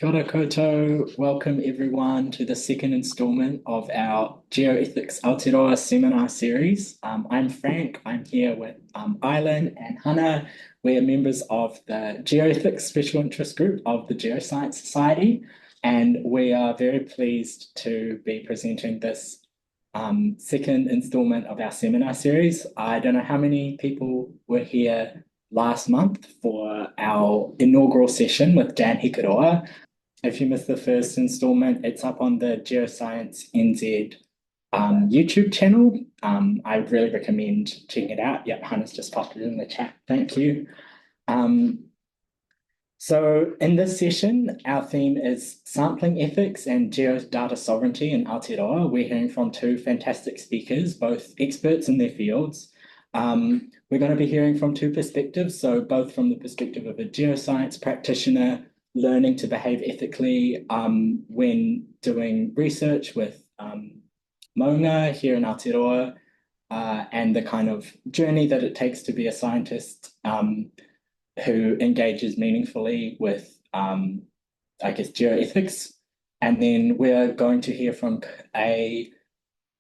Kia ora koutou. Welcome everyone to the second installment of our Geoethics Aotearoa Seminar series. I'm Frank. I'm here with Island and Hannah. We're members of the Geoethics Special Interest Group of the GeoScience Society, and we are very pleased to be presenting this second installment of our seminar series. I don't know how many people were here last month for our inaugural session with Dan Hikaroa. If you missed the first installment, it's up on the GeoScience NZ YouTube channel. I would really recommend checking it out. Yep, Hannah's just popped it in the chat. Thank you. So in this session, our theme is sampling ethics and geo-data sovereignty in Aotearoa. We're hearing from two fantastic speakers, both experts in their fields. We're going to be hearing from two perspectives, so both from the perspective of a geoscience practitioner learning to behave ethically when doing research with Maunga here in Aotearoa, and the kind of journey that it takes to be a scientist who engages meaningfully with, I guess, geoethics. And then we're going to hear from a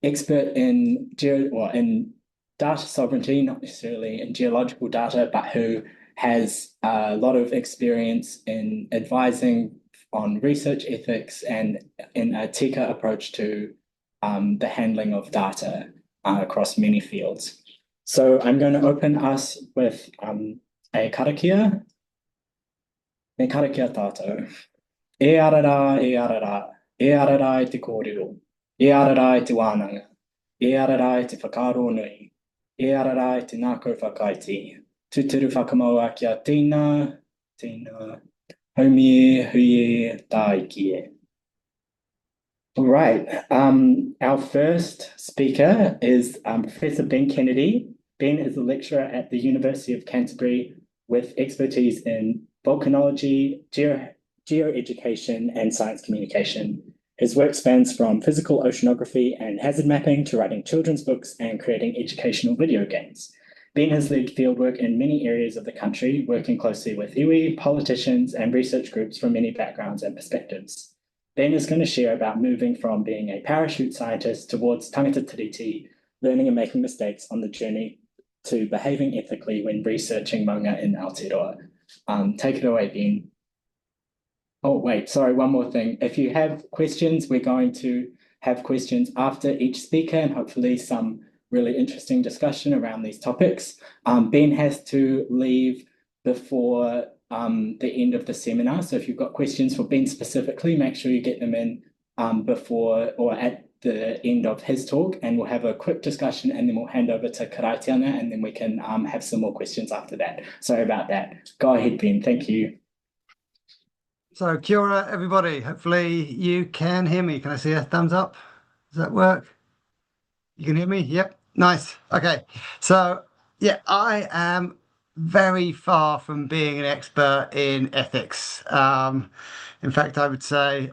expert in data sovereignty, not necessarily in geological data, but who has a lot of experience in advising on research ethics and in a tika approach to the handling of data across many fields. So I'm going to open us with a karakia. Me karakia tātou. E arara, e arara, e arara I te kōrero, e arara I te wānanga, e arara I te whakaaro nui, e arara I te nākau whakaiti. Tūturu whakamaua kia tīna, tīna, haumie, huie, tāikie. All right, our first speaker is Professor Ben Kennedy. Ben is a lecturer at the University of Canterbury with expertise in volcanology, geoeducation, and science communication. His work spans from physical oceanography and hazard mapping to writing children's books and creating educational video games. Ben has led fieldwork in many areas of the country, working closely with iwi, politicians, and research groups from many backgrounds and perspectives. Ben is going to share about moving from being a parachute scientist towards Tangata Te Tiriti, learning and making mistakes on the journey to behaving ethically when researching Maunga in Aotearoa. Take it away, Ben. Oh, wait, sorry, one more thing. If you have questions, we're going to have questions after each speaker and hopefully some really interesting discussion around these topics. Ben has to leave before the end of the seminar. So if you've got questions for Ben specifically, make sure you get them in before or at the end of his talk, and we'll have a quick discussion and then we'll hand over to Karaitiana and then we can have some more questions after that. Sorry about that. Go ahead, Ben. Thank you. So, kia ora, everybody. Hopefully you can hear me. Can I see a thumbs up? Does that work? You can hear me? Yep. Nice. Okay. So, yeah, I am very far from being an expert in ethics. In fact, I would say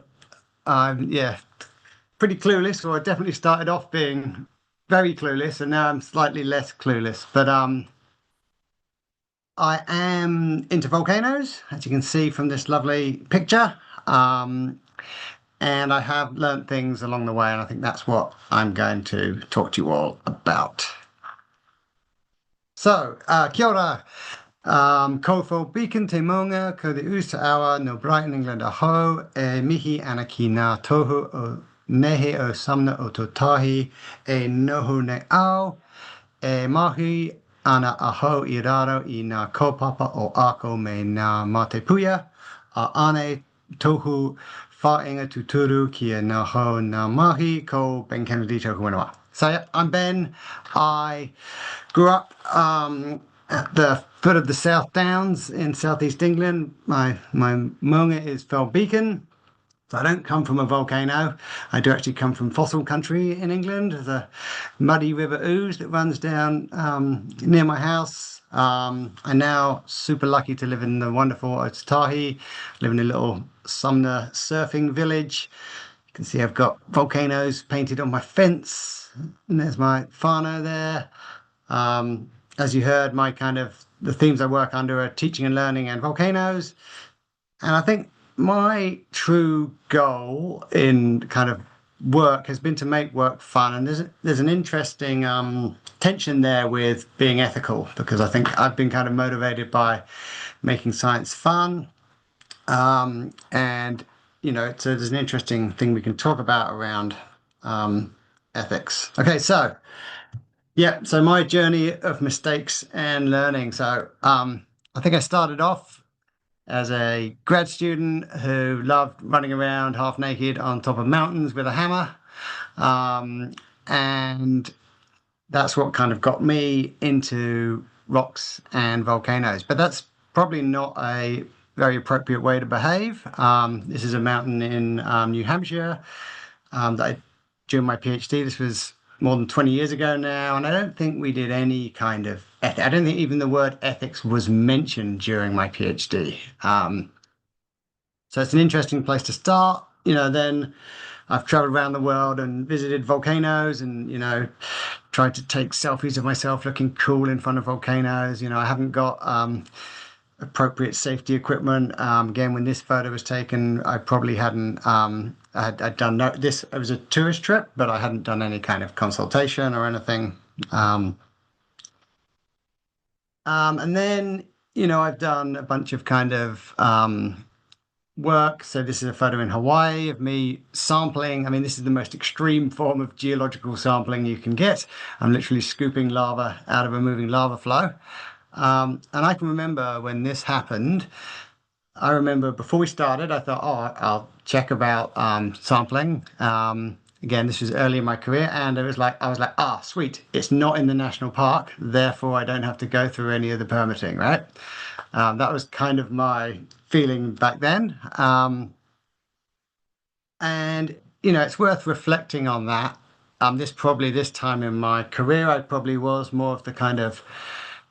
I'm, pretty clueless, or I definitely started off being very clueless, and now I'm slightly less clueless. But I am into volcanoes, as you can see from this lovely picture. And I have learnt things along the way, and I think that's what I'm going to talk to you all about. So, kia ora. Ko beacon te Maunga, ko the usa awa no Brighton, England a ho, e mihi ana ki ngā tohu o nehe o samna o totahi, e noho ne au, e mahi ana a ho I raro I ngā kaupapa o ako me ngā mate puia, a ane tohu whaenga tuturu kia ngā ho ngā mahi ko Ben Kennedy tohu whenua. So yeah, I'm Ben. I grew up at the foot of the South Downs in southeast England. My Maunga is Fell Beacon. So I don't come from a volcano. I do actually come from fossil country in England. There's a muddy river Ouse that runs down near my house. I'm now super lucky to live in the wonderful Otautahi. Live in a little Sumner surfing village. You can see I've got volcanoes painted on my fence. And there's my whānau there. As you heard, the themes I work under are teaching and learning and volcanoes. And I think my true goal in kind of work has been to make work fun, and there's an interesting tension there with being ethical, because I think I've been kind of motivated by making science fun, and so there's an interesting thing we can talk about around ethics. Okay, so yeah, so my journey of mistakes and learning. So I think I started off as a grad student who loved running around half naked on top of mountains with a hammer. Um, and that's what kind of got me into rocks and volcanoes. But that's probably not a very appropriate way to behave. This is a mountain in New Hampshire during my PhD. This was more than 20 years ago now, and I don't think we did any kind of ethics. I don't think even the word ethics was mentioned during my PhD. So it's an interesting place to start. Then I've traveled around the world and visited volcanoes and, tried to take selfies of myself looking cool in front of volcanoes. I haven't got appropriate safety equipment. Again, when this photo was taken, I probably hadn't, I'd done this, it was a tourist trip, but I hadn't done any kind of consultation or anything. And then, I've done a bunch of kind of work. So this is a photo in Hawaii of me sampling. I mean, this is the most extreme form of geological sampling you can get. I'm literally scooping lava out of a moving lava flow. And I can remember when this happened, I remember before we started, I thought, oh, I'll check about sampling. Again, this was early in my career, and I was like, sweet, it's not in the national park, therefore I don't have to go through any of the permitting, right? That was kind of my feeling back then. And, it's worth reflecting on that. This time in my career, I probably was more of the kind of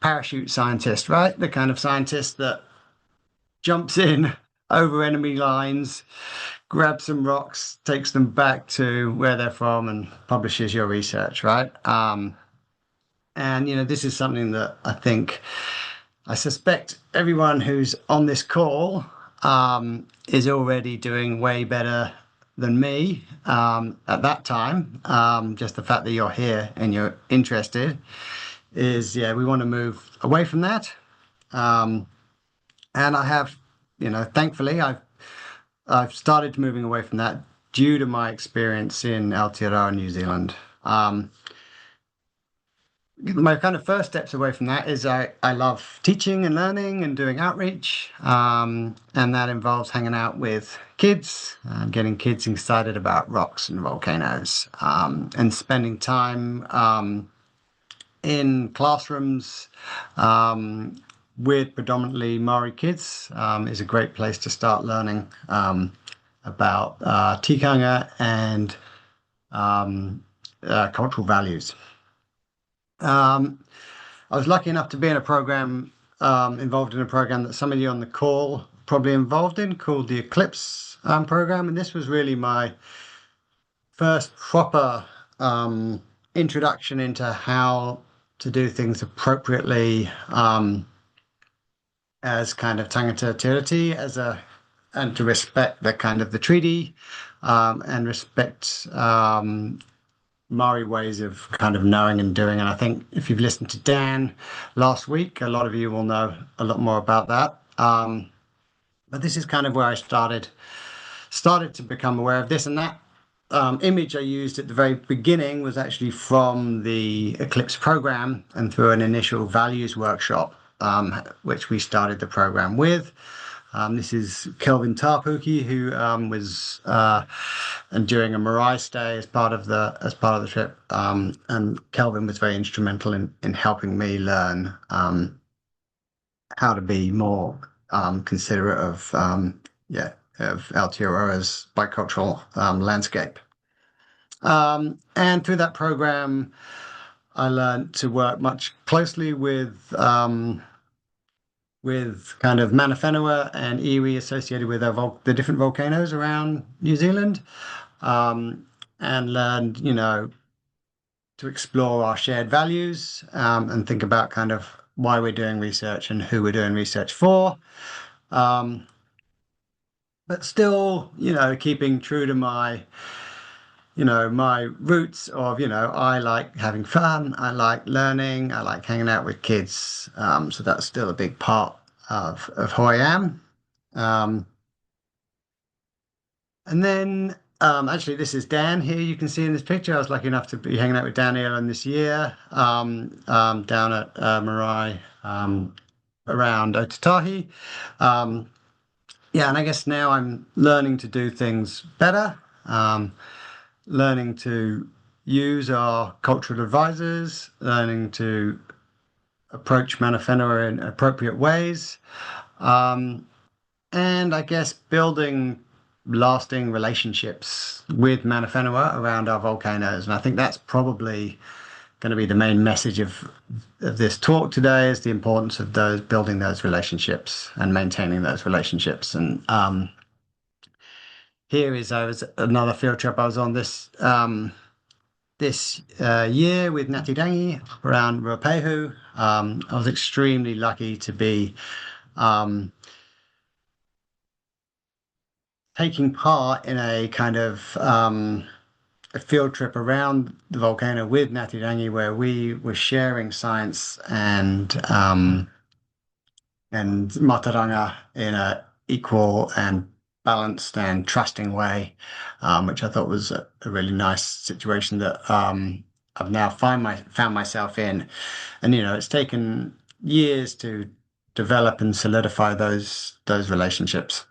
parachute scientist, right? The kind of scientist that jumps in over enemy lines, grabs some rocks, takes them back to where they're from, and publishes your research, right? And this is something that I suspect everyone who's on this call is already doing way better than me at that time. Just the fact that you're here and you're interested is, yeah, we want to move away from that. And I have, thankfully, I've started moving away from that due to my experience in Aotearoa, New Zealand. My kind of first steps away from that is I love teaching and learning and doing outreach. And that involves hanging out with kids, getting kids excited about rocks and volcanoes, and spending time in classrooms with predominantly Maori kids is a great place to start learning about tikanga and cultural values. I was lucky enough to be in a program, involved in a program that some of you on the call probably involved in, called the Eclipse program. And this was really my first proper introduction into how to do things appropriately as kind of Tangata Te Tiriti, and to respect the kind of the treaty and respect Maori ways of kind of knowing and doing. And I think if you've listened to Dan last week, a lot of you will know a lot more about that. But this is kind of where I started to become aware of this, and that image I used at the very beginning was actually from the Eclipse program and through an initial values workshop, which we started the program with. This is Kelvin Tarpuki, who was doing a Marae stay as part of the trip, and Kelvin was very instrumental in helping me learn how to be more considerate of Aotearoa's bicultural landscape. And through that program, I learned to work much closely with kind of mana whenua and iwi associated with the different volcanoes around New Zealand, and learned, to explore our shared values and think about kind of why we're doing research and who we're doing research for. but still, keeping true to my roots of, I like having fun, I like learning, I like hanging out with kids. So that's still a big part of who I am. Um, and then actually, this is Dan here. You can see in this picture. I was lucky enough to be hanging out with Dan earlier this year down at Marae around Aotearoa. Yeah, and I guess now I'm learning to do things better, learning to use our cultural advisors, learning to approach mana whenua in appropriate ways, and I guess building lasting relationships with mana whenua around our volcanoes. And I think that's probably going to be the main message of this talk today is the importance of those building those relationships and maintaining those relationships. And here is I was another field trip I was on this year with Ngāti Rangi around Ruapehu. I was extremely lucky to be taking part in a kind of a field trip around the volcano with Ngāti Rangi where we were sharing science and mataranga in a equal and balanced and trusting way, which I thought was a really nice situation that I've now found myself in. And it's taken years to develop and solidify those relationships.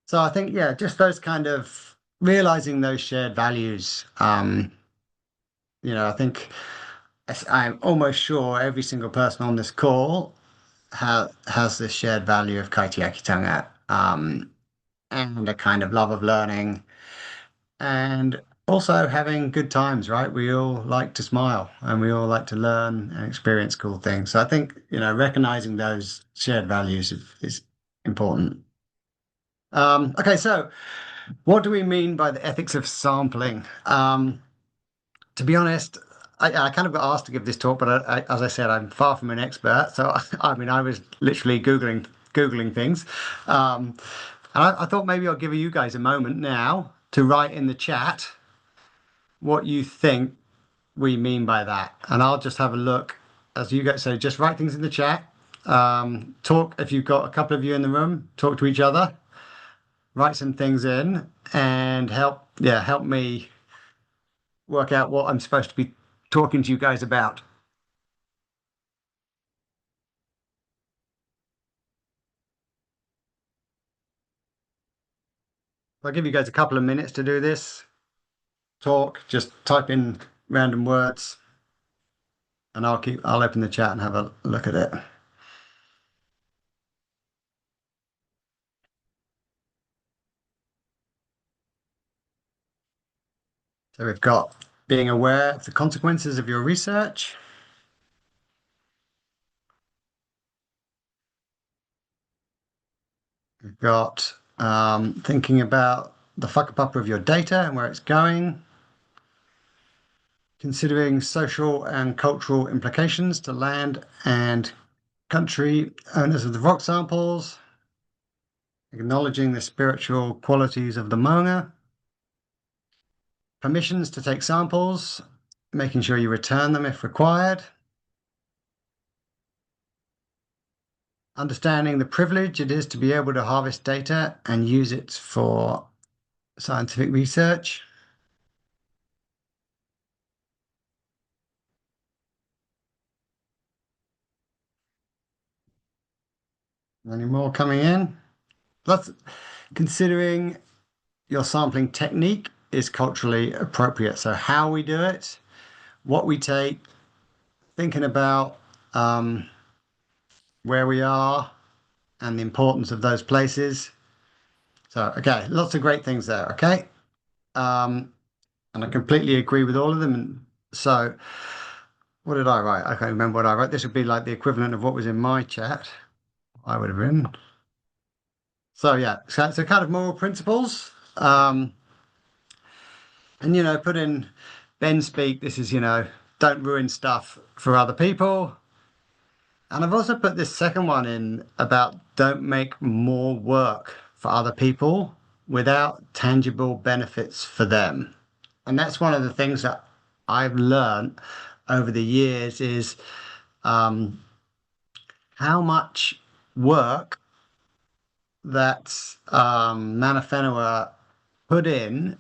So I think, yeah, just those kind of realizing those shared values. I think I'm almost sure every single person on this call has this shared value of kaitiakitanga, and a kind of love of learning and also having good times, right? We all like to smile and we all like to learn and experience cool things. So I think, recognizing those shared values is important. Okay, so what do we mean by the ethics of sampling? To be honest, I kind of got asked to give this talk, but as I said, I'm far from an expert. So I mean, I was literally googling things, and I thought maybe I'll give you guys a moment now to write in the chat what you think we mean by that, and I'll just have a look as you go. So just write things in the chat. Talk if you've got a couple of you in the room. Talk to each other. Write some things in and help me work out what I'm supposed to be talking to you guys about. I'll give you guys a couple of minutes to do this. Talk, just type in random words, and I'll open the chat and have a look at it. So we've got being aware of the consequences of your research. We've got thinking about the whakapapa of your data and where it's going. Considering social and cultural implications to land and country owners of the rock samples. Acknowledging the spiritual qualities of the Maunga. Permissions to take samples, making sure you return them if required. Understanding the privilege it is to be able to harvest data and use it for scientific research. Any more coming in? That's considering your sampling technique is culturally appropriate. So how we do it, what we take, thinking about where we are and the importance of those places. So, okay, lots of great things there, okay? And I completely agree with all of them. And so what did I write? I can't remember what I wrote. This would be like the equivalent of what was in my chat. I would have written. So yeah, so kind of moral principles. And put in Ben speak. This is, don't ruin stuff for other people. And I've also put this second one in about don't make more work for other people without tangible benefits for them. And that's one of the things that I've learned over the years is um, how much work that Mana Whenua put in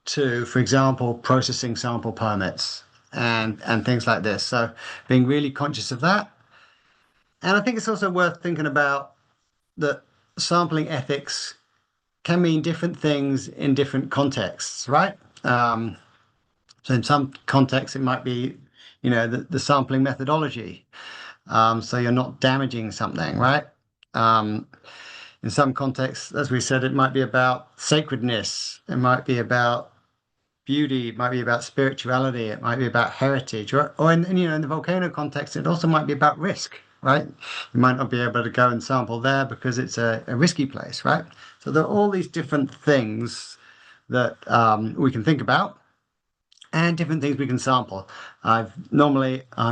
to, for example, processing sample permits and things like this. So being really conscious of that. And I think it's also worth thinking about that sampling ethics can mean different things in different contexts, right? So in some contexts, it might be, the sampling methodology. So you're not damaging something, right? Um, in some contexts, as we said, it might be about sacredness. It might be about beauty. It might be about spirituality. It might be about heritage. Or in the volcano context, it also might be about risk, right? You might not be able to go and sample there because it's a risky place, right? So there are all these different things that we can think about and different things we can sample. I'm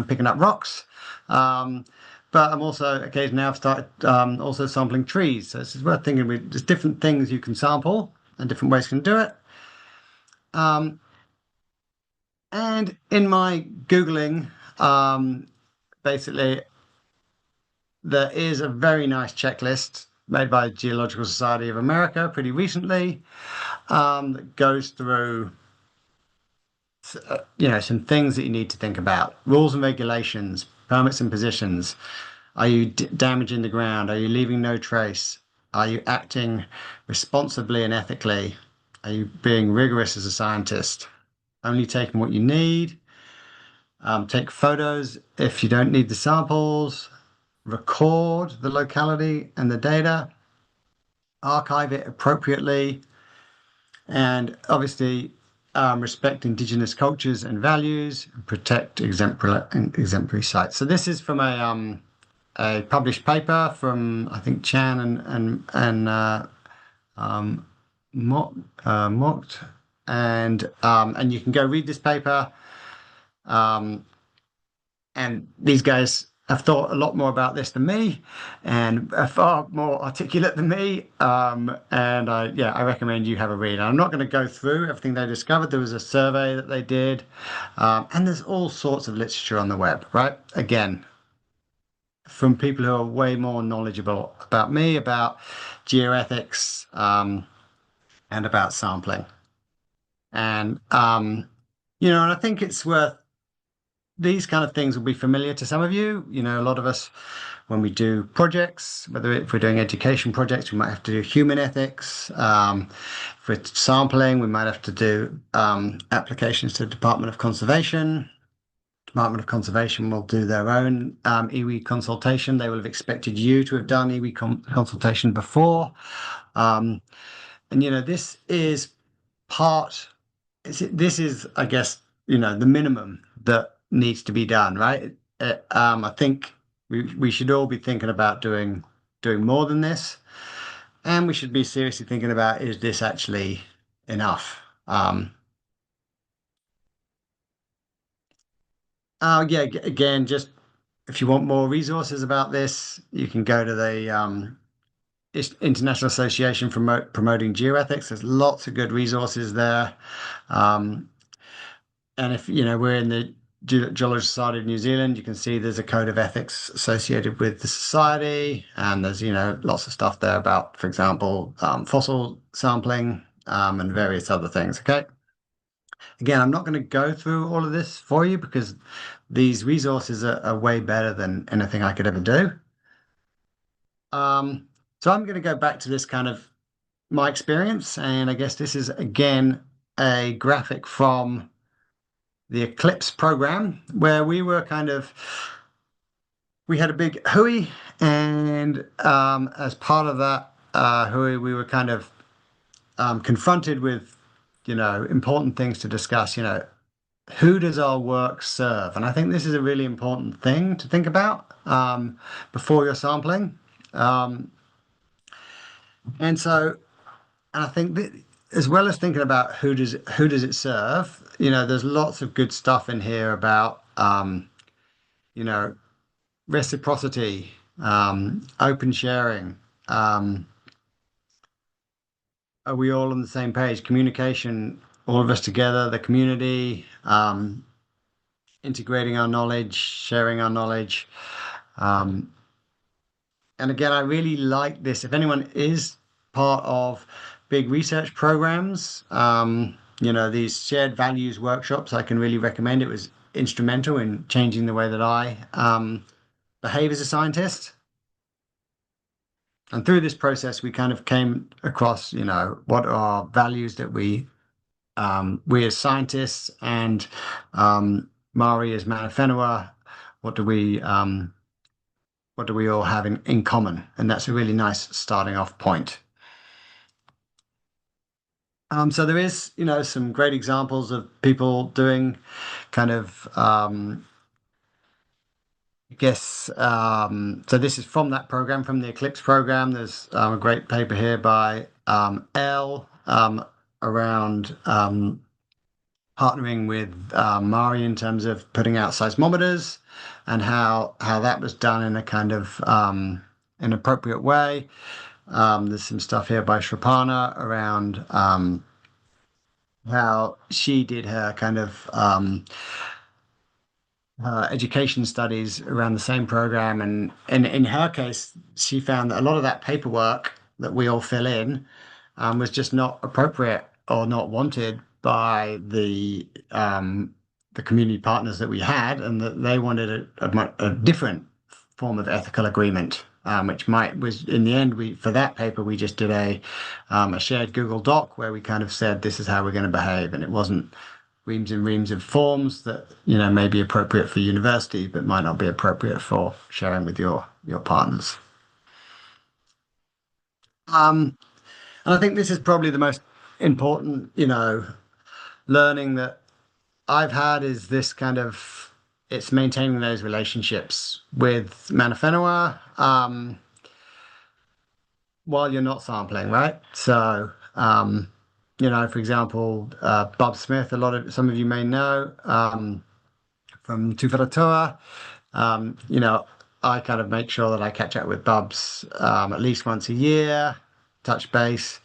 picking up rocks, but I'm also occasionally now I've started also sampling trees. So it's worth thinking. There's different things you can sample and different ways you can do it. Um, and in my googling, basically there is a very nice checklist made by the Geological Society of America pretty recently that goes through some things that you need to think about. Rules and regulations, permits and positions. Are you damaging the ground? Are you leaving no trace? Are you acting responsibly and ethically? Are you being rigorous as a scientist? Only taking what you need. Take photos if you don't need the samples. Record the locality and the data. Archive it appropriately. And obviously, respect Indigenous cultures and values, protect exemplary sites. So this is from a published paper from I think Chan and Mocked, and you can go read this paper. And these guys have thought a lot more about this than me and are far more articulate than me. And I recommend you have a read. I'm not going to go through everything they discovered. There was a survey that they did, and there's all sorts of literature on the web, right? Again, from people who are way more knowledgeable about me, about geoethics, and about sampling. And I think it's worth these kind of things will be familiar to some of you. A lot of us, when we do projects, whether if we're doing education projects, we might have to do human ethics. If we're sampling, we might have to do applications to the Department of Conservation. Department of Conservation will do their own iwi consultation. They will have expected you to have done iwi consultation before. This is this is, I guess, the minimum that needs to be done, right? I think we should all be thinking about doing more than this, and we should be seriously thinking about, is this actually enough? Yeah, again, just if you want more resources about this, you can go to the International Association for Promoting Geoethics. There's lots of good resources there. And if we're in the Geological Society of New Zealand, you can see there's a code of ethics associated with the society, and there's lots of stuff there about, for example, fossil sampling and various other things. Okay. Again, I'm not going to go through all of this for you because these resources are way better than anything I could ever do. So I'm going to go back to this kind of my experience, and I guess this is again a graphic from the Eclipse program where we had a big hui, and as part of that hui, we were kind of confronted with important things to discuss. Who does our work serve? And I think this is a really important thing to think about before you're sampling. And I think that as well as thinking about who does it serve, there's lots of good stuff in here about, reciprocity, open sharing. Are we all on the same page? Communication, all of us together, the community, integrating our knowledge, sharing our knowledge. And again, I really like this. If anyone is part of big research programs, these shared values workshops, I can really recommend. It was instrumental in changing the way that I behave as a scientist. And through this process, we kind of came across, what are values that we as scientists and Māori as mana whenua, what do we all have in common? And that's a really nice starting off point. So there is, some great examples of people doing kind of, so this is from that program, from the Eclipse program. There's a great paper here by Elle around partnering with Māori in terms of putting out seismometers and how that was done in a kind of an appropriate way. There's some stuff here by Shrapana around how she did her kind of education studies around the same program. And in her case, she found that a lot of that paperwork that we all fill in was just not appropriate or not wanted by the community partners that we had, and that they wanted a different form of ethical agreement, which was in the end, for that paper, we just did a shared Google Doc where we kind of said, this is how we're going to behave. And it wasn't reams and reams of forms that, may be appropriate for university, but might not be appropriate for sharing with your partners. And I think this is probably the most important, learning that I've had is this kind of, it's maintaining those relationships with mana whenua while you're not sampling, right? So, for example, Bob Smith, some of you may know from Tangata Te Tiriti. I kind of make sure that I catch up with Bubs at least once a year, touch base,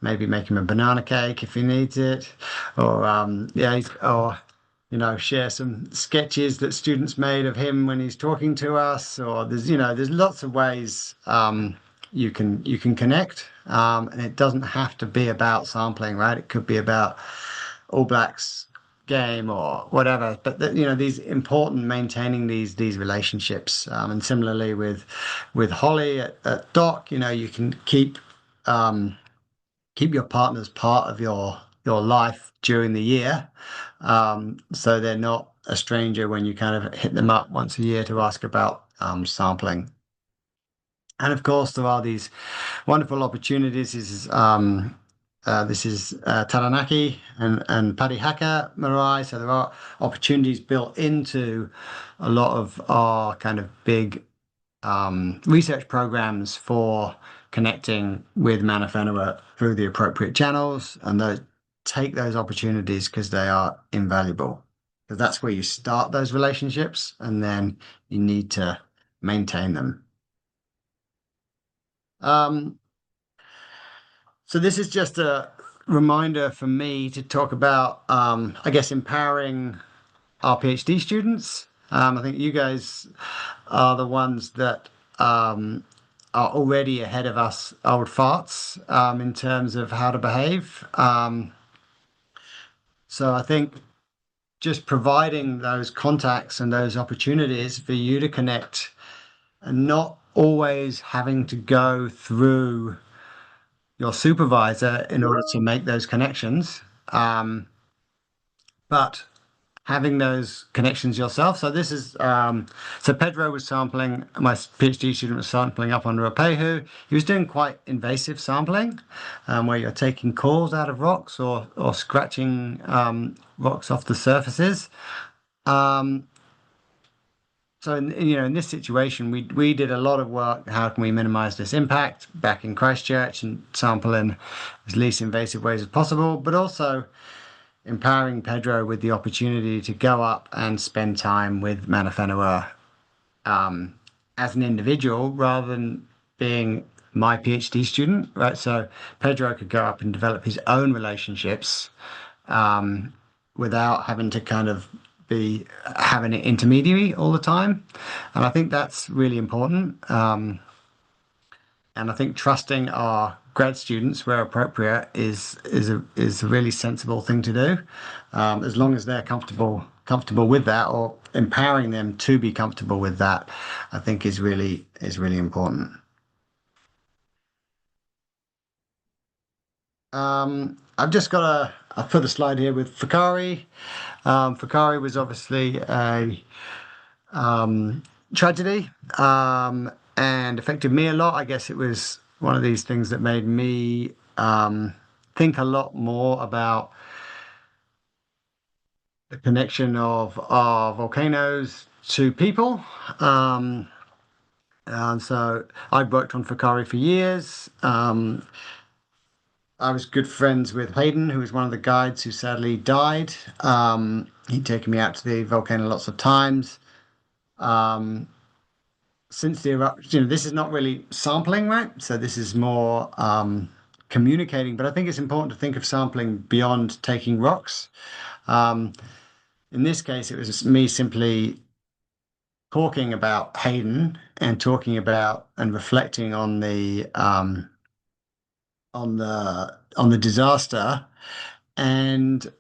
maybe make him a banana cake if he needs it, or share some sketches that students made of him when he's talking to us. Or there's lots of ways you can connect, and it doesn't have to be about sampling, right? It could be about All Blacks game or whatever, but these important maintaining these relationships, and similarly with Holly at Doc, you can keep your partners part of your life during the year, so they're not a stranger when you kind of hit them up once a year to ask about sampling. And of course, there are these wonderful opportunities. This is Taranaki and Parihaka Marae. So there are opportunities built into a lot of our kind of big research programs for connecting with mana whenua through the appropriate channels, and take those opportunities because they are invaluable. Because that's where you start those relationships, and then you need to maintain them. So this is just a reminder for me to talk about, empowering our PhD students. I think you guys are the ones that are already ahead of us old farts in terms of how to behave. So I think just providing those contacts and those opportunities for you to connect, and not always having to go through your supervisor in order to make those connections, but having those connections yourself. So this is, so Pedro was sampling, my PhD student was sampling up on Ruapehu. He was doing quite invasive sampling, where you're taking cores out of rocks or scratching rocks off the surfaces. So in this situation, we did a lot of work. How can we minimize this impact back in Christchurch and sample in as least invasive ways as possible, but also empowering Pedro with the opportunity to go up and spend time with mana whenua as an individual rather than being my PhD student, right? So Pedro could go up and develop his own relationships without having to kind of be having an intermediary all the time. And I think that's really important. And I think trusting our grad students where appropriate is a really sensible thing to do, as long as they're comfortable with that, or empowering them to be comfortable with that, I think is really important. I've put a slide here with Fakari. Fakari was obviously a tragedy, and affected me a lot. I guess it was one of these things that made me think a lot more about the connection of our volcanoes to people. And so I worked on Fakari for years. I was good friends with Hayden, who was one of the guides who sadly died. He'd taken me out to the volcano lots of times. Um, since the eruption, this is not really sampling, right? So this is more communicating, but I think it's important to think of sampling beyond taking rocks. Um, in this case, it was just me simply talking about Hayden and talking about and reflecting on the disaster. And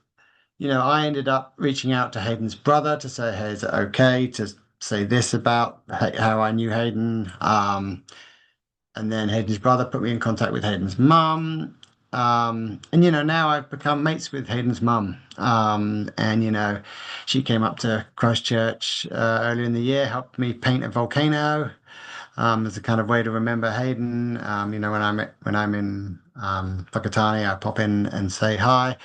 I ended up reaching out to Hayden's brother to say, hey, is it okay to say this about how I knew Hayden? And then Hayden's brother put me in contact with Hayden's mum. And now I've become mates with Hayden's mum. And she came up to Christchurch earlier in the year, helped me paint a volcano. As a kind of way to remember Hayden. When I'm in Whakatane, I pop in and say hi.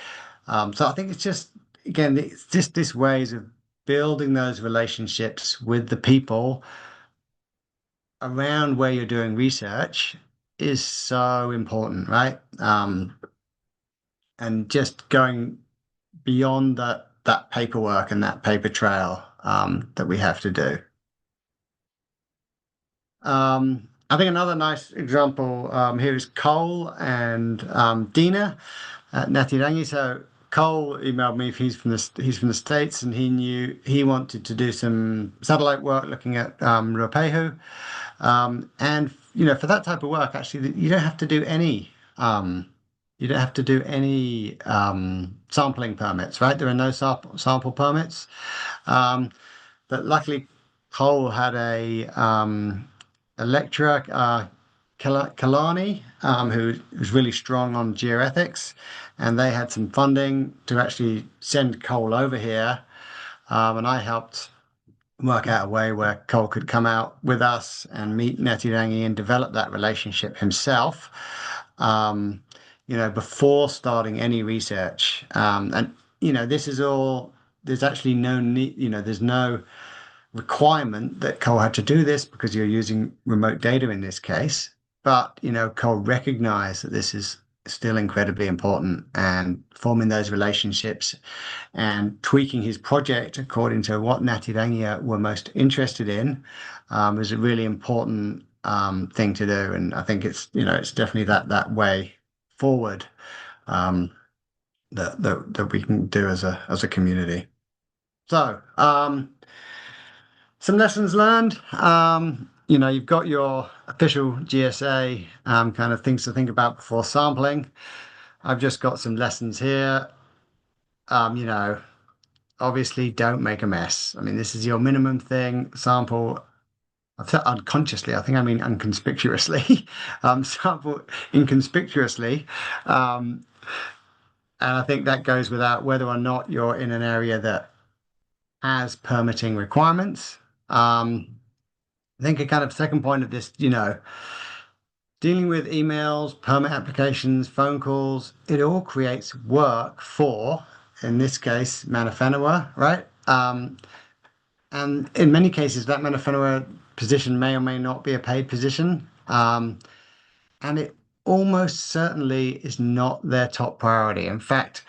So I think it's just, again, it's just this ways of building those relationships with the people around where you're doing research is so important, right? And just going beyond that paperwork and that paper trail that we have to do. I think another nice example here is Cole and Dina at Ngāti Rangi. So Cole emailed me if he's from the States, and he wanted to do some satellite work looking at Ruapehu. And for that type of work, actually, you don't have to do any sampling permits, right? There are no sample permits. But luckily, Cole had a lecturer, Kalani, who was really strong on geoethics, and they had some funding to actually send Cole over here. And I helped work out a way where Cole could come out with us and meet Ngāti Rangi and develop that relationship himself, before starting any research. And this is all, there's actually no need, there's no requirement that Cole had to do this because you're using remote data in this case. But, Cole recognized that this is still incredibly important, and forming those relationships and tweaking his project according to what Ngāti Rangi were most interested in was a really important thing to do. And I think it's definitely that way forward that we can do as a community. So, some lessons learned. You've got your official GSA kind of things to think about before sampling. I've just got some lessons here. Obviously don't make a mess. I mean, this is your minimum thing. Sample unconsciously, I think I mean inconspicuously. Sample inconspicuously. And I think that goes without whether or not you're in an area that has permitting requirements. I think a kind of second point of this, dealing with emails, permit applications, phone calls, it all creates work for, in this case, Mana Whenua, right? And in many cases, that Mana Whenua position may or may not be a paid position. And it almost certainly is not their top priority. In fact,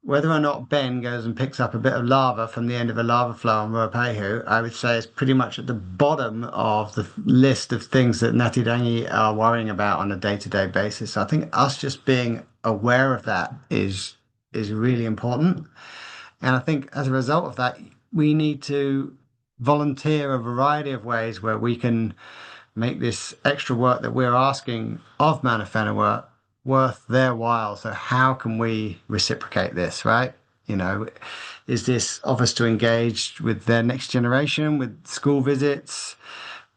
whether or not Ben goes and picks up a bit of lava from the end of a lava flow on Ruapehu, I would say it's pretty much at the bottom of the list of things that Ngāti Rangi are worrying about on a day-to-day basis. So I think us just being aware of that is really important. And I think as a result of that, we need to volunteer a variety of ways where we can make this extra work that we're asking of Mana Whenua worth their while. So how can we reciprocate this, right? You know, is this of us to engage with their next generation, with school visits,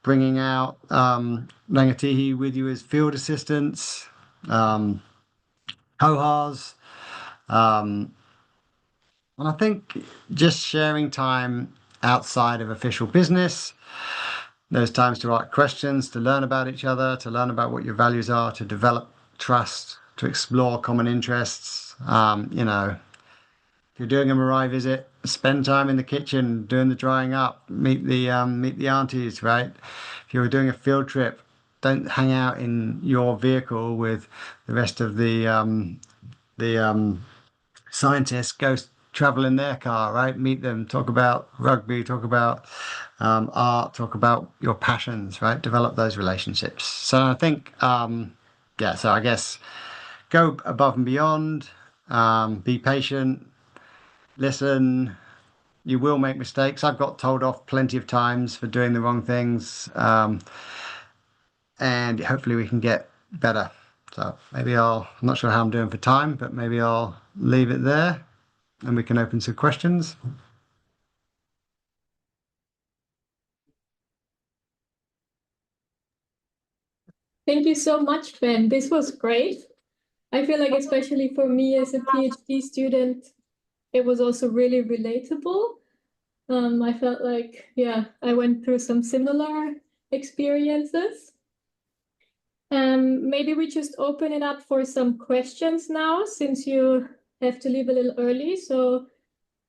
bringing out Rangatihi with you as field assistants, kohas, um, and I think just sharing time outside of official business, those times to ask questions, to learn about each other, to learn about what your values are, to develop trust, to explore common interests. If you're doing a marae visit, spend time in the kitchen doing the drying up, meet the aunties, right? If you're doing a field trip, don't hang out in your vehicle with the rest of the scientists. Go travel in their car, right? Meet them, talk about rugby, talk about art, talk about your passions, right? Develop those relationships. So I think, yeah, so I guess go above and beyond, be patient, listen. You will make mistakes. I've got told off plenty of times for doing the wrong things, and hopefully we can get better. So I'm not sure how I'm doing for time, but maybe I'll leave it there and we can open some questions. Thank you so much, Ben. This was great. I feel like especially for me as a PhD student, it was also really relatable. I felt like, yeah, I went through some similar experiences. Maybe we just open it up for some questions now, since you have to leave a little early. So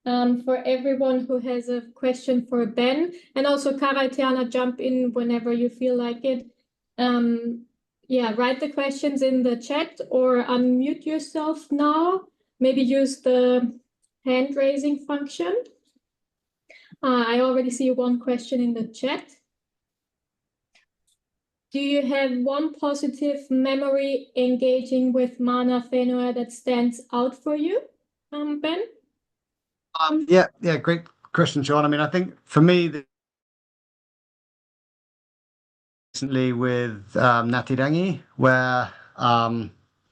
for everyone who has a question for Ben, and also Karaitiana, jump in whenever you feel like it. Yeah, write the questions in the chat or unmute yourself now. Maybe use the hand raising function. I already see one question in the chat. Do you have one positive memory engaging with Mana Whenua that stands out for you, Ben? Yeah, great question, Sean. I mean, I think for me, recently with Ngāti Rangi, where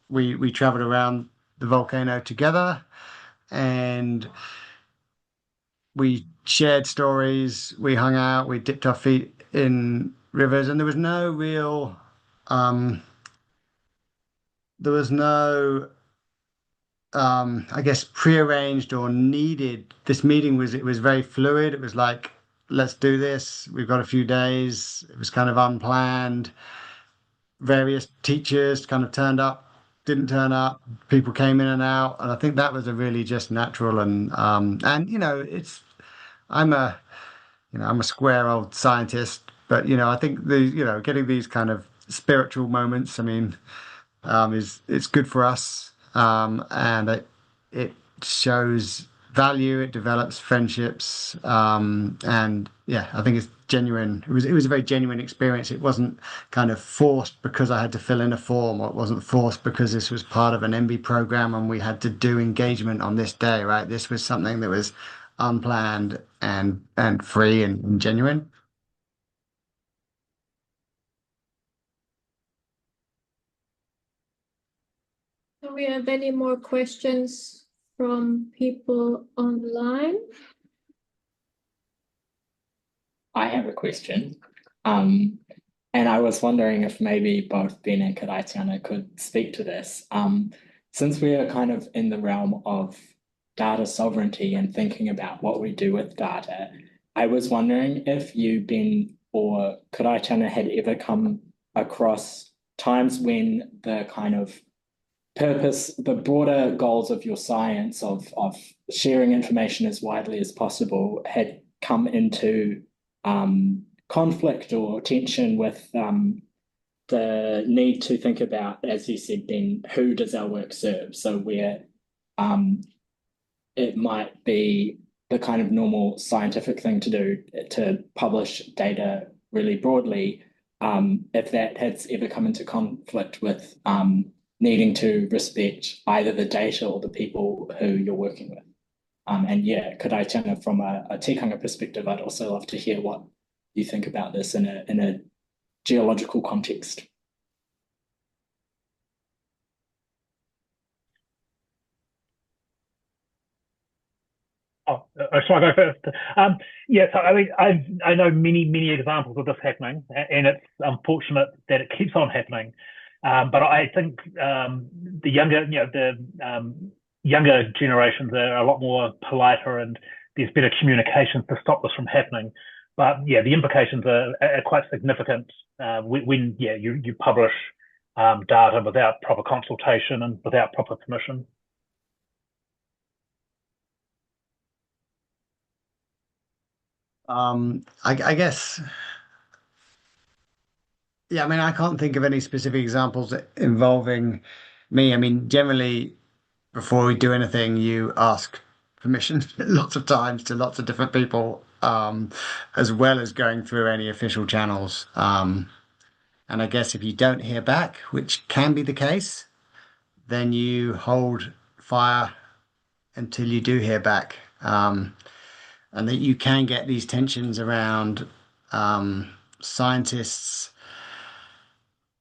we traveled around the volcano together and we shared stories, we hung out, we dipped our feet in rivers, and there was no real, there was no, I guess, prearranged or needed. This meeting it was very fluid. It was like, let's do this. We've got a few days. It was kind of unplanned. Various teachers kind of turned up, didn't turn up. People came in and out, and I think that was a really just natural and I'm a I'm a square old scientist, but I think getting these kind of spiritual moments, I mean, is it's good for us, and it shows value, it develops friendships, and yeah, I think it's genuine. It was a very genuine experience. It wasn't kind of forced because I had to fill in a form, or it wasn't forced because this was part of an MB program and we had to do engagement on this day, right? This was something that was unplanned and free and genuine. Do we have any more questions from people online? I have a question. And I was wondering if maybe both Ben and Karaitiana could speak to this. Since we are kind of in the realm of data sovereignty and thinking about what we do with data, I was wondering if you, Ben, or Karaitiana had ever come across times when the kind of purpose, the broader goals of your science of sharing information as widely as possible had come into conflict or tension with the need to think about, as you said, then who does our work serve? So we're it might be the kind of normal scientific thing to do to publish data really broadly, if that has ever come into conflict with needing to respect either the data or the people who you're working with. And yeah, Karaitiana, from a tikanga perspective, I'd also love to hear what you think about this in a geological context. Oh, shall I go first? Yeah, so I mean, I know many examples of this happening, and it's unfortunate that it keeps on happening. But I think the younger generations are a lot more politer, and there's better communication to stop this from happening. But yeah, the implications are quite significant when you publish data without proper consultation and without proper permission. I guess, yeah, I mean, I can't think of any specific examples involving me. I mean, generally, before we do anything, you ask permission lots of times to lots of different people, as well as going through any official channels. And I guess if you don't hear back, which can be the case, then you hold fire until you do hear back. And that you can get these tensions around scientists'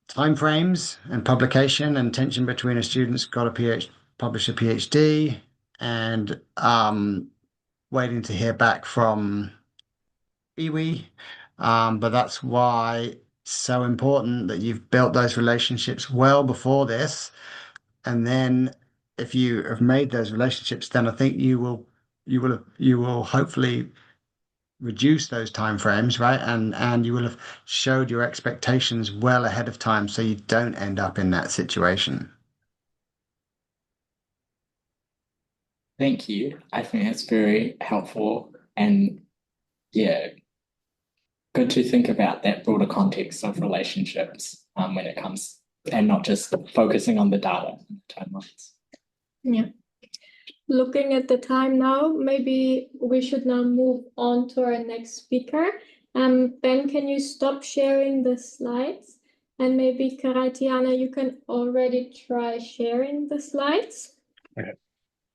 timeframes and publication, and tension between a student's got to publish a PhD and waiting to hear back from iwi. But that's why it's so important that you've built those relationships well before this. And then if you have made those relationships, then I think you will hopefully reduce those timeframes, right? And you will have showed your expectations well ahead of time, so you don't end up in that situation. Thank you. I think that's very helpful, and yeah, good to think about that broader context of relationships when it comes, and not just focusing on the data and the timelines. Yeah. Looking at the time now, maybe we should now move on to our next speaker. Ben, can you stop sharing the slides? And maybe Karaitiana, you can already try sharing the slides. Okay.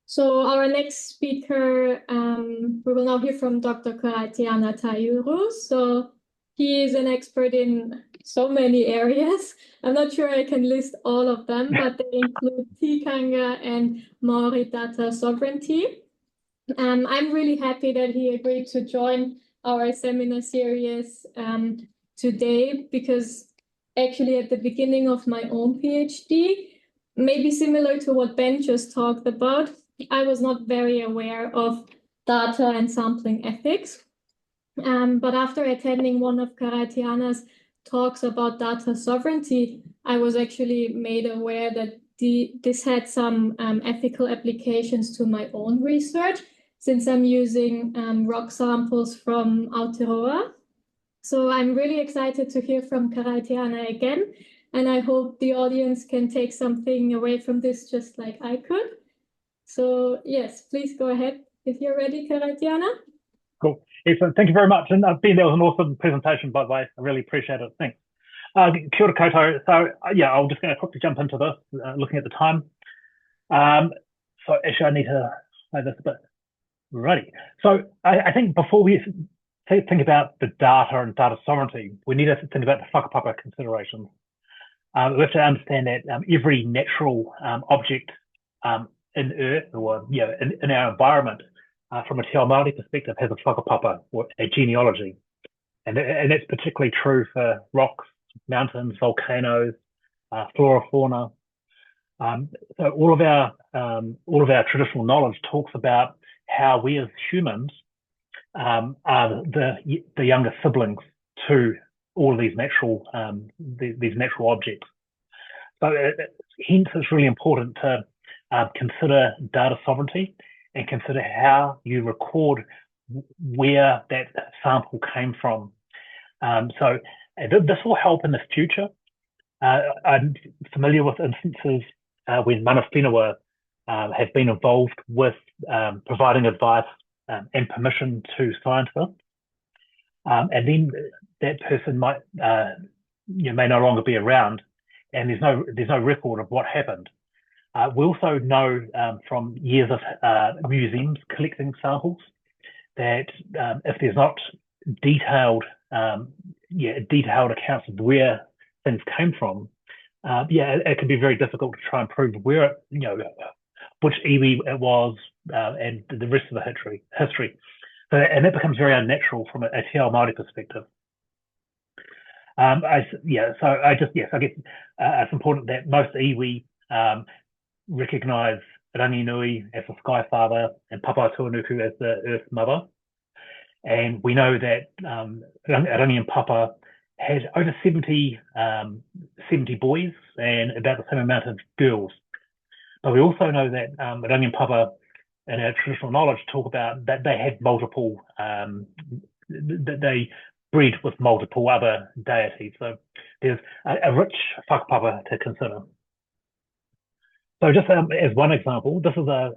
So our next speaker, we will now hear from Dr. Karaitiana Taiuru. So he is an expert in so many areas. I'm not sure I can list all of them, but they include tikanga and Māori Data Sovereignty. I'm really happy that he agreed to join our seminar series today, because actually at the beginning of my own PhD, maybe similar to what Ben just talked about, I was not very aware of data and sampling ethics. But after attending one of Karaitiana's talks about data sovereignty, I was actually made aware that this had some ethical applications to my own research, since I'm using rock samples from Aotearoa. So I'm really excited to hear from Karaitiana again, and I hope the audience can take something away from this just like I could. So yes, please go ahead if you're ready, Karaitiana. Cool. Excellent. Thank you very much. And Ben, that was an awesome presentation, by the way. I really appreciate it. Thanks. Kia ora koutou. So yeah, I'm just going to quickly jump into this, looking at the time. So actually I need to play this a bit. Righty. So I think before we think about the data and data sovereignty, we need to think about the whakapapa considerations. We have to understand that every natural object in Earth, or in our environment, from a Te Ao Māori perspective, has a whakapapa, or a genealogy, and that's particularly true for rocks, mountains, volcanoes, flora, fauna. So all of our traditional knowledge talks about how we as humans are the younger siblings to all of these natural objects. So hence it's really important to consider data sovereignty and consider how you record where that sample came from. So this will help in the future. I'm familiar with instances when mana whenua have been involved with providing advice and permission to scientists, and then that person might may no longer be around, and there's no record of what happened. We also know from years of museums collecting samples that if there's not detailed accounts of where things came from, it can be very difficult to try and prove where which iwi it was and the rest of the history. So, and that becomes very unnatural from a Te Ao Māori perspective. I guess it's important that most iwi recognise Rangi Nui as the Sky Father and Papa Tuanuku as the Earth Mother. And we know that Rangi and Papa had over 70 boys and about the same amount of girls. But we also know that Rangi and Papa, in our traditional knowledge, talk about that they had multiple, that they bred with multiple other deities. So there's a rich whakapapa to consider. So just as one example, this is a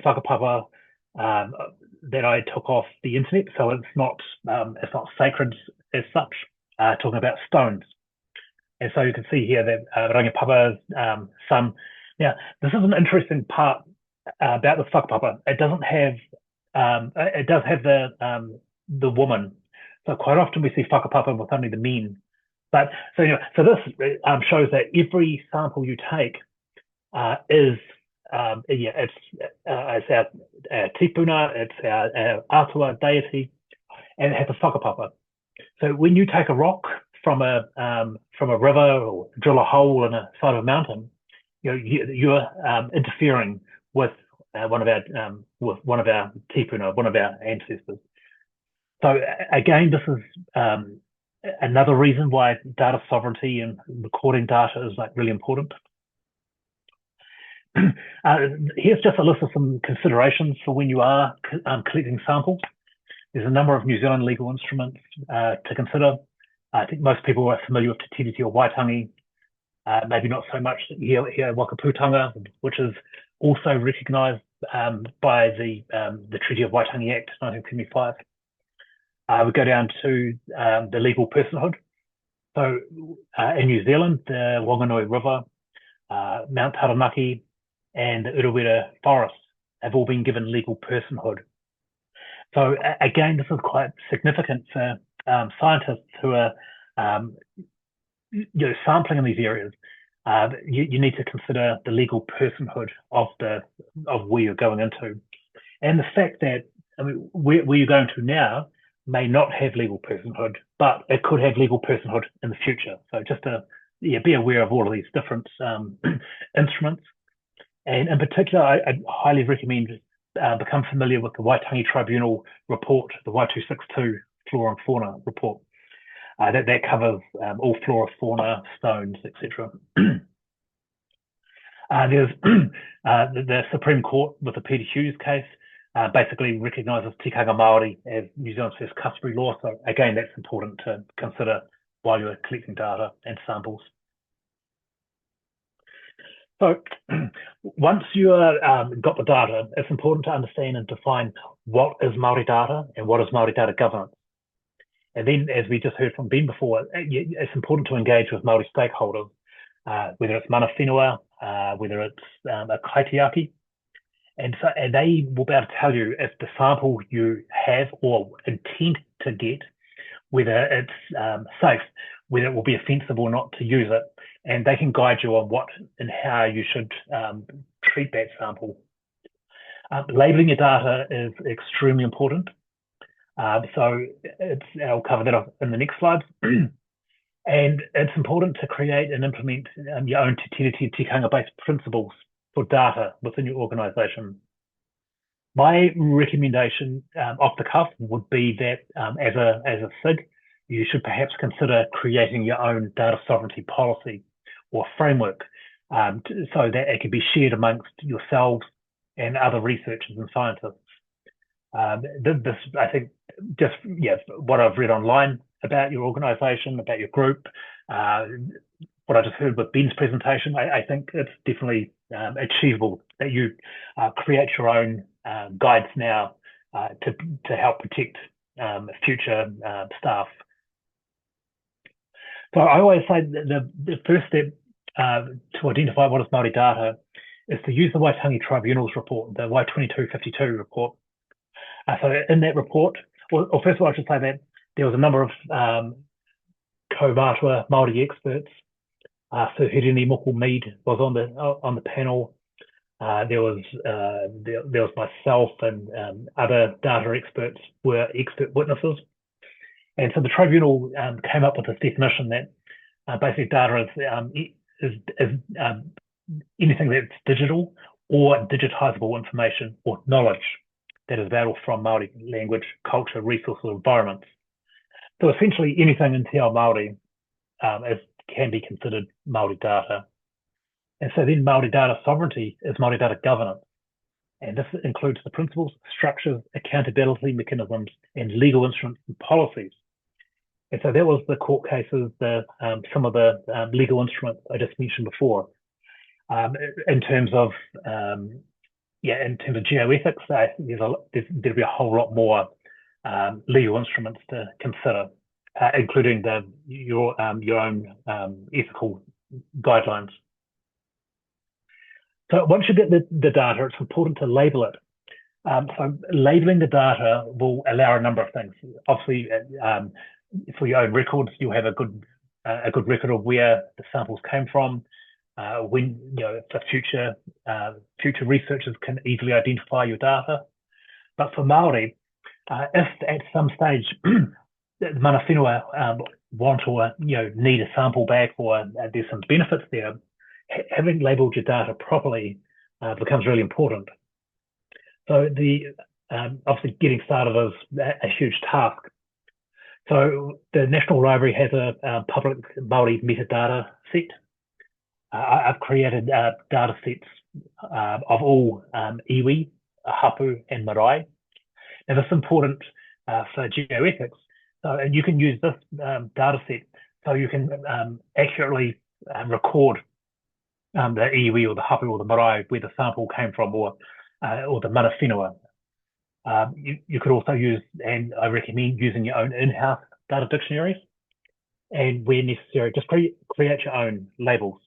whakapapa that I took off the internet, so it's not sacred as such. Talking about stones, and so you can see here that Rangi Papa's son. Now, this is an interesting part about the whakapapa. It doesn't have, it does have the woman. So quite often we see whakapapa with only the men. But so this shows that every sample you take is it's our tipuna, it's our atua deity, and it has a whakapapa. So when you take a rock from a river or drill a hole in the side of a mountain, you're interfering with one of our tipuna, one of our ancestors. So again, this is another reason why data sovereignty and recording data is really important. Here's just a list of some considerations for when you are collecting samples. There's a number of New Zealand legal instruments to consider. I think most people are familiar with Te Tiriti or Waitangi, maybe not so much here Wakaputanga, which is also recognised by the Treaty of Waitangi Act 1975. We go down to the legal personhood. So in New Zealand, the Wanganui River, Mount Taranaki, and the Urewera Forest have all been given legal personhood. So again, this is quite significant for scientists who are sampling in these areas. You need to consider the legal personhood of where you're going into, and the fact that where you're going to now may not have legal personhood, but it could have legal personhood in the future. So just to be aware of all of these different instruments, and in particular, I highly recommend become familiar with the Waitangi Tribunal report, the Y262 Flora and Fauna report. That covers all flora, fauna, stones, etc. There's the Supreme Court with the Peter Hughes case basically recognises tikanga Māori as New Zealand's first customary law. So again, that's important to consider while you're collecting data and samples. So once you got the data, it's important to understand and define what is Māori data and what is Māori data governance. And then, as we just heard from Ben before, it's important to engage with Māori stakeholders, whether it's mana whenua, whether it's a kaitiaki, and they will be able to tell you if the sample you have or intend to get, whether it's safe, whether it will be offensive or not to use it, and they can guide you on what and how you should treat that sample. Labeling your data is extremely important. So I'll cover that in the next slide. And it's important to create and implement your own Te Tiriti and tikanga-based principles for data within your organisation. My recommendation off the cuff would be that as a SIG, you should perhaps consider creating your own data sovereignty policy or framework so that it can be shared amongst yourselves and other researchers and scientists. This, I think, just what I've read online about your organisation, about your group, what I just heard with Ben's presentation, I think it's definitely achievable that you create your own guides now to help protect future staff. So I always say that the first step to identify what is Māori data is to use the Waitangi Tribunal's report, the Y2252 report. So in that report, or first of all, I should say that there was a number of Kaumātua Māori experts. So Hirini Moko Mead was on the panel. There was myself and other data experts were expert witnesses. And so the tribunal came up with this definition that basic data is anything that's digital or digitizable information or knowledge that is available from Māori language, culture, resources, or environments. So essentially anything in Te Ao Māori can be considered Māori data. And so then Māori Data Sovereignty is Māori data governance. And this includes the principles, structures, accountability mechanisms, and legal instruments and policies. And so that was the court cases, some of the legal instruments I just mentioned before. In terms of geoethics, there'll be a whole lot more legal instruments to consider, including your own ethical guidelines. So once you get the data, it's important to label it. So labeling the data will allow a number of things. Obviously, for your own records, you'll have a good record of where the samples came from. When for future researchers can easily identify your data. But for Māori, if at some stage the mana whenua want or need a sample back, or there's some benefits there, having labelled your data properly becomes really important. So obviously getting started is a huge task. So the National Library has a public Māori metadata set. I've created data sets of all iwi, hapu, and marae. Now this is important for geoethics. And you can use this data set so you can accurately record the iwi or the hapu or the marae where the sample came from, or the mana whenua. You could also use, and I recommend using your own in-house data dictionaries, and where necessary, just create your own labels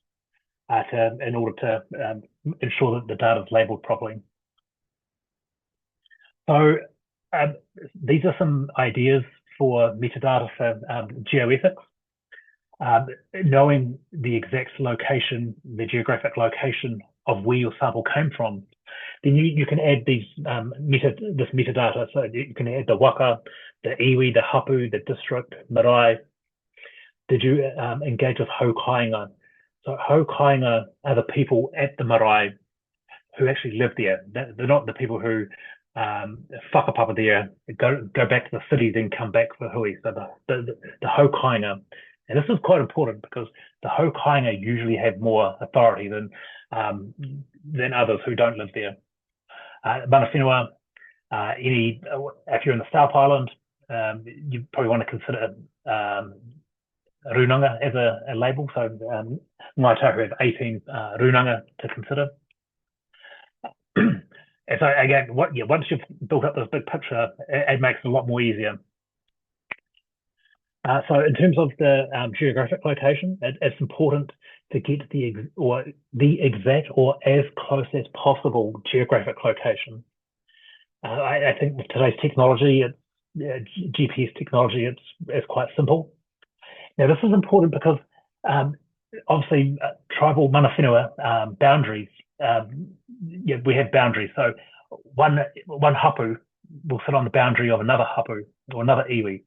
in order to ensure that the data is labeled properly. So these are some ideas for metadata for geoethics. Knowing the exact location, the geographic location of where your sample came from, then you can add these this metadata. So you can add the waka, the iwi, the hapu, the district, marae. Did you engage with hau kāinga? So hau kāinga are the people at the marae who actually live there. They're not the people who whakapapa there, go back to the city, then come back for hui. So the hau kāinga. And this is quite important because the hau kāinga usually have more authority than others who don't live there. Mana whenua, if you're in the South Island, you probably want to consider runanga as a label. So Ngāi Tahu have 18 runanga to consider. And so again, once you've built up this big picture, it makes it a lot more easier. So in terms of the geographic location, it's important to get the exact or as close as possible geographic location. I think with today's technology, GPS technology, it's quite simple. Now this is important because obviously tribal mana whenua boundaries. We have boundaries. So one hapu will sit on the boundary of another hapu or another iwi.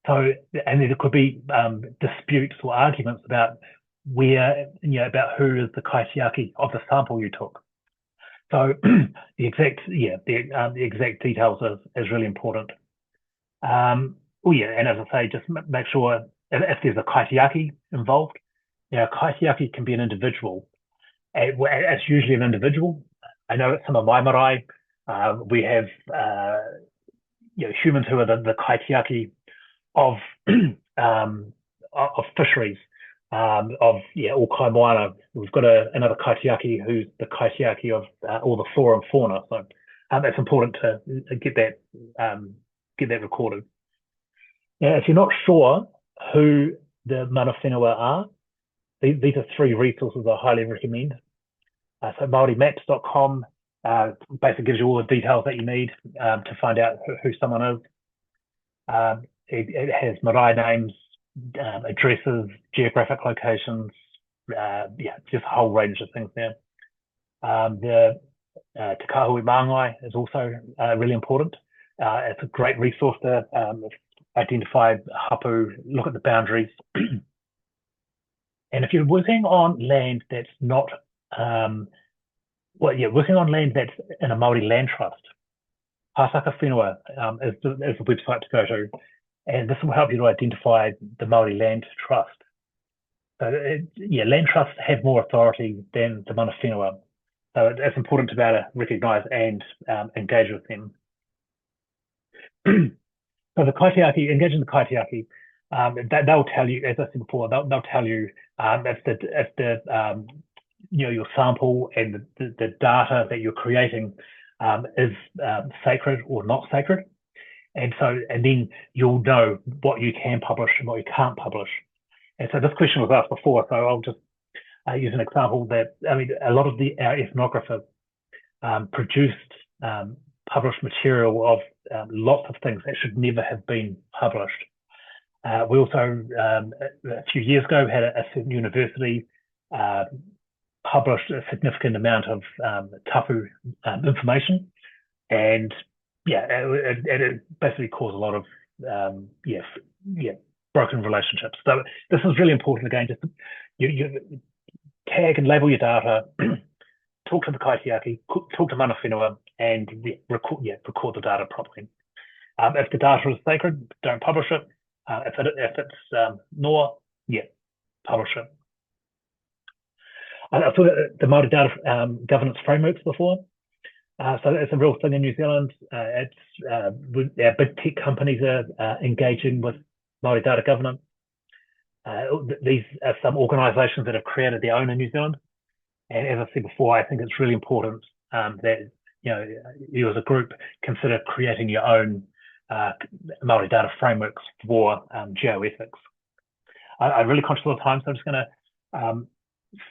So, and there could be disputes or arguments about about who is the kaitiaki of the sample you took. So the exact details is really important. And as I say, just make sure if there's a kaitiaki involved. Kaitiaki can be an individual. It's usually an individual. I know at some of my marae, we have humans who are the kaitiaki of fisheries. of all kaimoana. We've got another kaitiaki who's the kaitiaki of all the flora and fauna. So it's important to get that recorded. Now, if you're not sure who the mana whenua are, these are 3 resources I highly recommend. So MaoriMaps.com basically gives you all the details that you need to find out who someone is. It has marae names, addresses, geographic locations, just a whole range of things there. The Te Kahui Māngai is also really important. It's a great resource to identify hapu, look at the boundaries. And if you're working on land that's not, working on land that's in a Māori land trust, Pasaka Whenua is the website to go to, and this will help you to identify the Māori land trust. So land trusts have more authority than the mana whenua. So it's important to be able to recognise and engage with them. So the kaitiaki, engaging the kaitiaki, they'll tell you, as I said before, they'll tell you if your sample and the data that you're creating is sacred or not sacred, and then you'll know what you can publish and what you can't publish. And so this question was asked before, so I'll just use an example that a lot of our ethnographers produced published material of lots of things that should never have been published. We also, a few years ago, had a certain university published a significant amount of tapu information, and it basically caused a lot of broken relationships. So this is really important. Again, just you tag and label your data, talk to the kaitiaki, talk to mana whenua, and record the data properly. If the data is sacred, don't publish it. If it's noa, publish it. I've talked about the Māori data governance frameworks before. So it's a real thing in New Zealand. Our big tech companies are engaging with Māori data governance. These are some organisations that have created their own in New Zealand. And as I said before, I think it's really important that you as a group consider creating your own Māori data frameworks for geoethics. I'm really conscious of time, so I'm just going to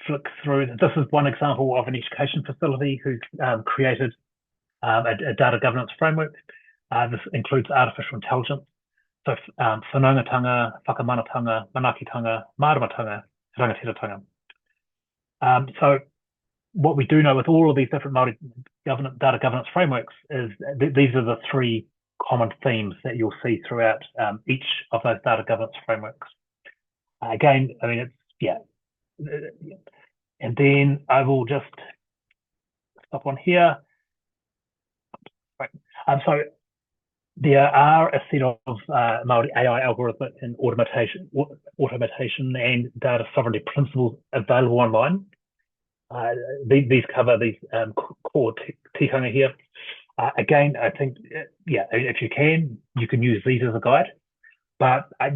flick through. This is one example of an education facility who created a data governance framework. This includes artificial intelligence, so whanaungatanga, whakamanatanga, manakitanga, maramatanga, rangatiratanga. So what we do know with all of these different Māori data governance frameworks is these are the 3 common themes that you'll see throughout each of those data governance frameworks. Again, and then I will just stop on here. Right. So there are a set of Māori AI algorithmic and automation and data sovereignty principles available online. These cover these core tikanga here. Again, I think, if you can use these as a guide. But as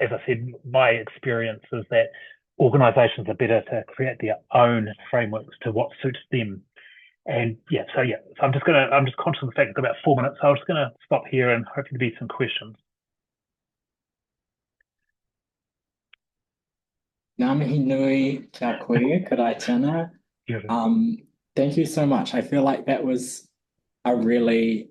I said, my experience is that organisations are better to create their own frameworks to what suits them. And so I'm just conscious of the fact I've got about 4 minutes, so I'm just going to stop here and hopefully there'll be some questions. Ngā mihi nui kia koe, Karaitiana. Thank you so much. I feel like that was a really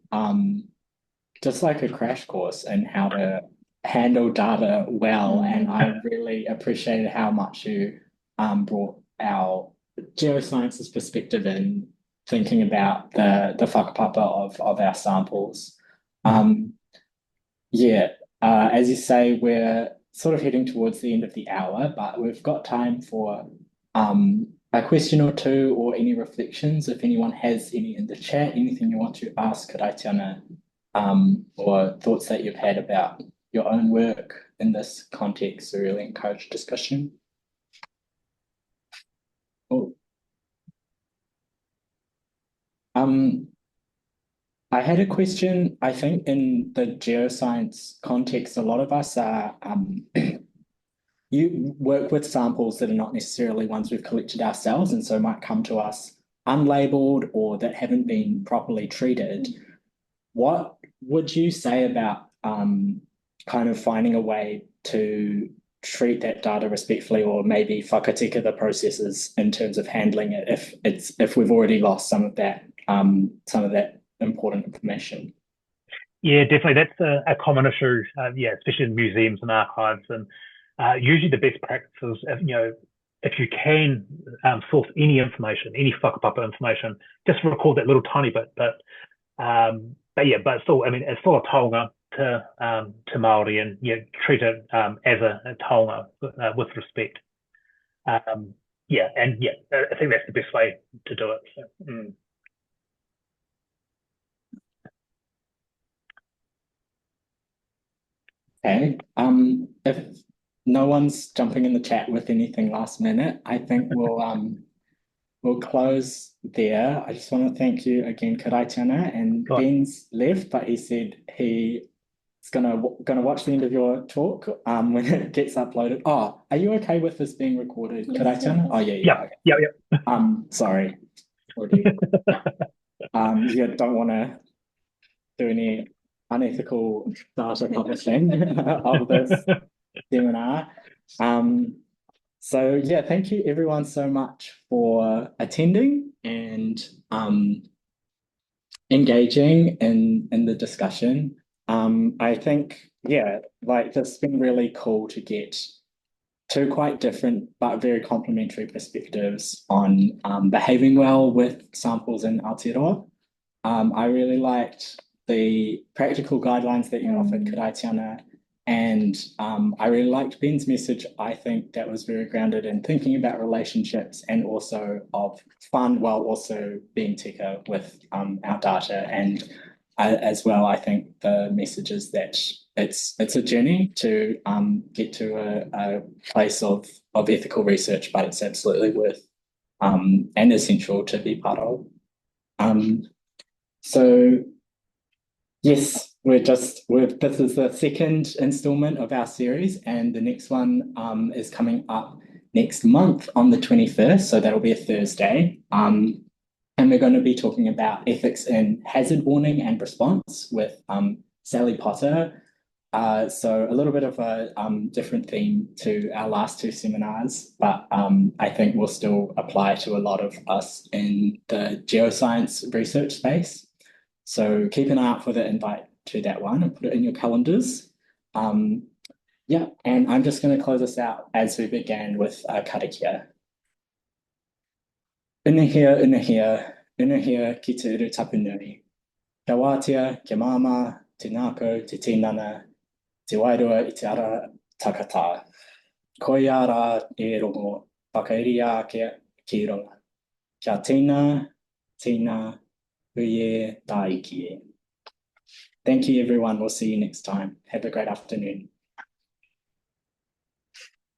just like a crash course in how to handle data well, and I really appreciated how much you brought our geosciences perspective in thinking about the whakapapa of our samples. As you say, we're sort of heading towards the end of the hour, but we've got time for a question or two or any reflections. If anyone has any in the chat, anything you want to ask Karaitiana, or thoughts that you've had about your own work in this context, we really encourage discussion. Oh. I had a question. I think in the geoscience context, a lot of us are you work with samples that are not necessarily ones we've collected ourselves, and so might come to us unlabeled or that haven't been properly treated. What would you say about kind of finding a way to treat that data respectfully, or maybe whakatika the processes in terms of handling it if we've already lost some of that important information? Yeah, definitely. That's a common issue. Yeah, especially in museums and archives. And usually the best practice is, if you can source any information, any whakapapa information, just record that little tiny bit. But still, I mean, it's still a taonga to Māori, and treat it as a taonga with respect. I think that's the best way to do it. So, Okay. If no one's jumping in the chat with anything last minute, I think we'll close there. I just want to thank you again, Karaitiana, and Right. Ben's left, but he said he's gonna watch the end of your talk when it gets uploaded. Oh, are you okay with this being recorded, Yes, Karaitiana? yes. Oh yeah. Yeah. Sorry. Already. Don't want to do any unethical data publishing of this seminar. So yeah, thank you everyone so much for attending and engaging in the discussion. I think, it's been really cool to get two quite different but very complementary perspectives on behaving well with samples in Aotearoa. I really liked the practical guidelines that you offered, Karaitiana, and I really liked Ben's message. I think that was very grounded in thinking about relationships and also of fun while also being tika with our data. And as well, I think the message is that it's a journey to get to a place of ethical research, but it's absolutely worth and essential to be part of. So yes, this is the second installment of our series, and the next one is coming up next month on the 21st, so that'll be a Thursday. And we're going to be talking about ethics in hazard warning and response with Sally Potter. So a little bit of a different theme to our last two seminars, but I think will still apply to a lot of us in the geoscience research space. So keep an eye out for the invite to that one and put it in your calendars. And I'm just going to close us out as we began with karakia. Inahia ki te uru tapu nui. Kia wātea, kia māma, te nāko, te tinana, te wairua I te ara takata. Koia rā e rongo, whakairi ki ronga. Kia tina, huie, taiki e. Thank you, everyone. We'll see you next time. Have a great afternoon.